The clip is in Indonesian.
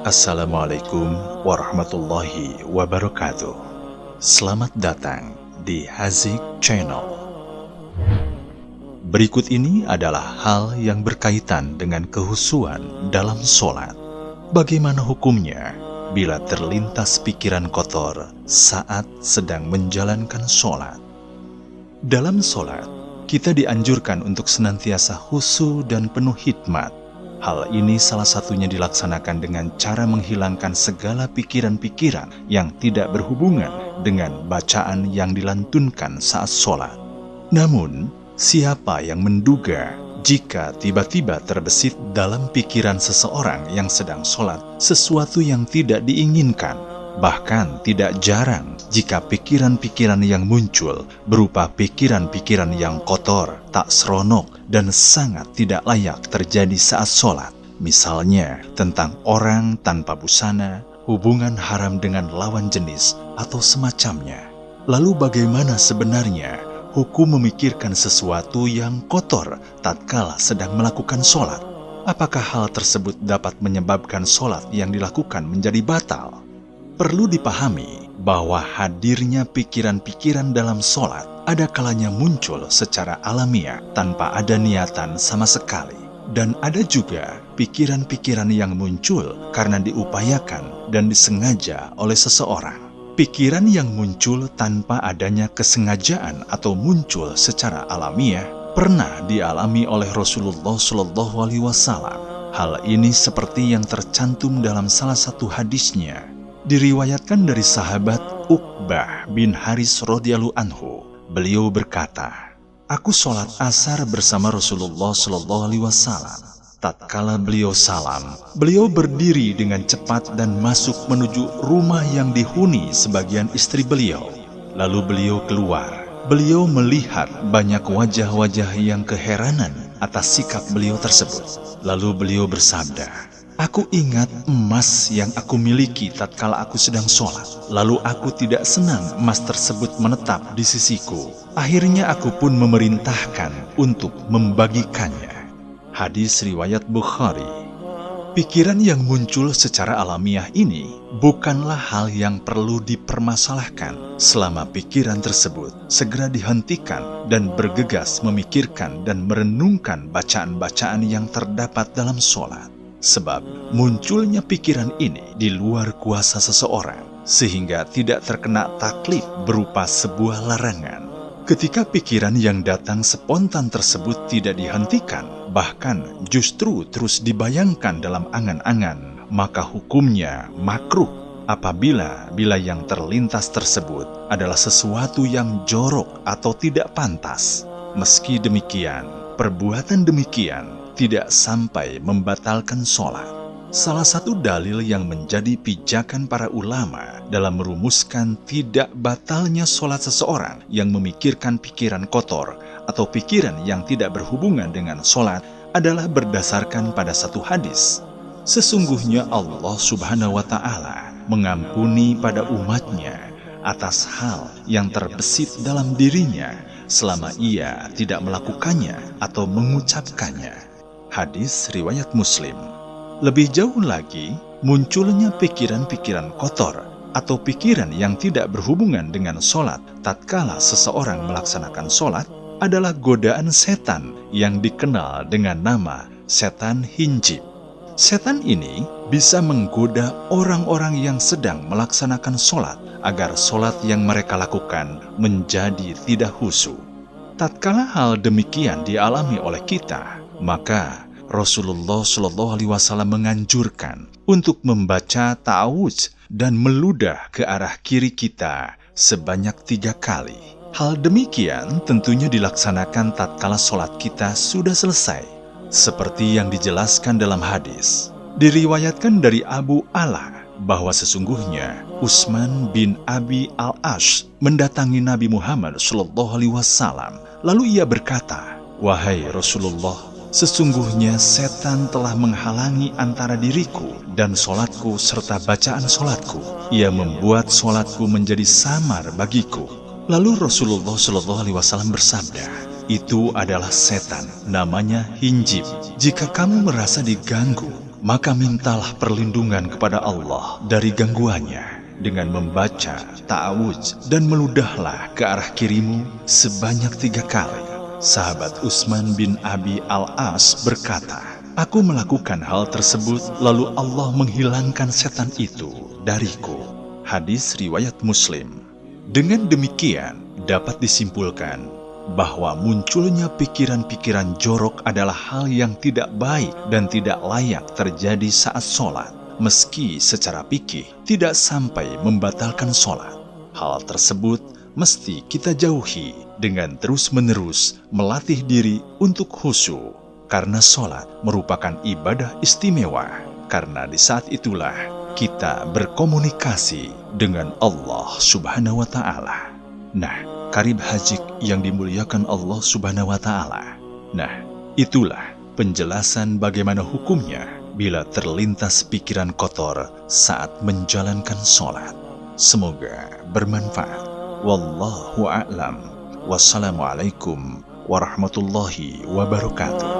Assalamualaikum warahmatullahi wabarakatuh. Selamat datang di Hazik Channel. Berikut ini adalah hal yang berkaitan dengan kehusuan dalam sholat. Bagaimana hukumnya bila terlintas pikiran kotor saat sedang menjalankan sholat? Dalam sholat, kita dianjurkan untuk senantiasa khusyuk dan penuh hikmat. Hal ini salah satunya dilaksanakan dengan cara menghilangkan segala pikiran-pikiran yang tidak berhubungan dengan bacaan yang dilantunkan saat sholat. Namun, siapa yang menduga jika tiba-tiba terbesit dalam pikiran seseorang yang sedang sholat sesuatu yang tidak diinginkan? Bahkan tidak jarang jika pikiran-pikiran yang muncul berupa pikiran-pikiran yang kotor, tak seronok, dan sangat tidak layak terjadi saat sholat. Misalnya tentang orang tanpa busana, hubungan haram dengan lawan jenis, atau semacamnya. Lalu bagaimana sebenarnya hukum memikirkan sesuatu yang kotor tatkala sedang melakukan sholat? Apakah hal tersebut dapat menyebabkan sholat yang dilakukan menjadi batal? Perlu dipahami bahwa hadirnya pikiran-pikiran dalam sholat ada kalanya muncul secara alamiah tanpa ada niatan sama sekali. Dan ada juga pikiran-pikiran yang muncul karena diupayakan dan disengaja oleh seseorang. Pikiran yang muncul tanpa adanya kesengajaan atau muncul secara alamiah pernah dialami oleh Rasulullah SAW. Hal ini seperti yang tercantum dalam salah satu hadisnya. Diriwayatkan dari sahabat Uqbah bin Haris radhiyallahu anhu. Beliau berkata, "Aku sholat asar bersama Rasulullah SAW. Tatkala beliau salam, beliau berdiri dengan cepat dan masuk menuju rumah yang dihuni sebagian istri beliau. Lalu beliau keluar. Beliau melihat banyak wajah-wajah yang keheranan atas sikap beliau tersebut. Lalu beliau bersabda, 'Aku ingat emas yang aku miliki tatkala aku sedang sholat. Lalu aku tidak senang emas tersebut menetap di sisiku. Akhirnya aku pun memerintahkan untuk membagikannya.'" Hadis riwayat Bukhari. Pikiran yang muncul secara alamiah ini bukanlah hal yang perlu dipermasalahkan selama pikiran tersebut segera dihentikan dan bergegas memikirkan dan merenungkan bacaan-bacaan yang terdapat dalam sholat. Sebab munculnya pikiran ini di luar kuasa seseorang, sehingga tidak terkena taklif berupa sebuah larangan. Ketika pikiran yang datang spontan tersebut tidak dihentikan, bahkan justru terus dibayangkan dalam angan-angan, maka hukumnya makruh apabila yang terlintas tersebut adalah sesuatu yang jorok atau tidak pantas. Meski demikian, perbuatan demikian tidak sampai membatalkan sholat. Salah satu dalil yang menjadi pijakan para ulama dalam merumuskan tidak batalnya sholat seseorang yang memikirkan pikiran kotor atau pikiran yang tidak berhubungan dengan sholat adalah berdasarkan pada satu hadis. Sesungguhnya Allah Subhanahu wa Ta'ala mengampuni pada umatnya atas hal yang terbesit dalam dirinya selama ia tidak melakukannya atau mengucapkannya. Hadis riwayat Muslim. Lebih jauh lagi, munculnya pikiran-pikiran kotor atau pikiran yang tidak berhubungan dengan sholat tatkala seseorang melaksanakan sholat adalah godaan setan yang dikenal dengan nama setan hinjib. Setan ini bisa menggoda orang-orang yang sedang melaksanakan sholat agar sholat yang mereka lakukan menjadi tidak khusyuk. Tatkala hal demikian dialami oleh kita, maka Rasulullah SAW menganjurkan untuk membaca ta'awudz dan meludah ke arah kiri kita sebanyak 3 kali. Hal demikian tentunya dilaksanakan tatkala sholat kita sudah selesai. Seperti yang dijelaskan dalam hadis, diriwayatkan dari Abu Ala bahwa sesungguhnya Utsman bin Abi al-Ash mendatangi Nabi Muhammad SAW. Lalu ia berkata, "Wahai Rasulullah, sesungguhnya setan telah menghalangi antara diriku dan sholatku serta bacaan sholatku. Ia membuat sholatku menjadi samar bagiku." Lalu Rasulullah SAW bersabda, "Itu adalah setan, namanya hinjib. Jika kamu merasa diganggu, maka mintalah perlindungan kepada Allah dari gangguannya dengan membaca ta'awudz dan meludahlah ke arah kirimu sebanyak 3 kali. Sahabat Utsman bin Abi Al-As berkata, aku melakukan hal tersebut lalu Allah menghilangkan setan itu dariku. Hadis riwayat Muslim. Dengan demikian dapat disimpulkan bahwa munculnya pikiran-pikiran jorok adalah hal yang tidak baik dan tidak layak terjadi saat sholat. Meski secara fikih tidak sampai membatalkan sholat, hal tersebut mesti kita jauhi dengan terus-menerus melatih diri untuk khusyuk. Karena sholat merupakan ibadah istimewa, karena di saat itulah kita berkomunikasi dengan Allah Subhanahu wa Ta'ala. Nah, karib hajik yang dimuliakan Allah Subhanahu wa Ta'ala. Nah, itulah penjelasan bagaimana hukumnya bila terlintas pikiran kotor saat menjalankan sholat. Semoga bermanfaat. Wallahu a'lam. Wassalamualaikum warahmatullahi wabarakatuh.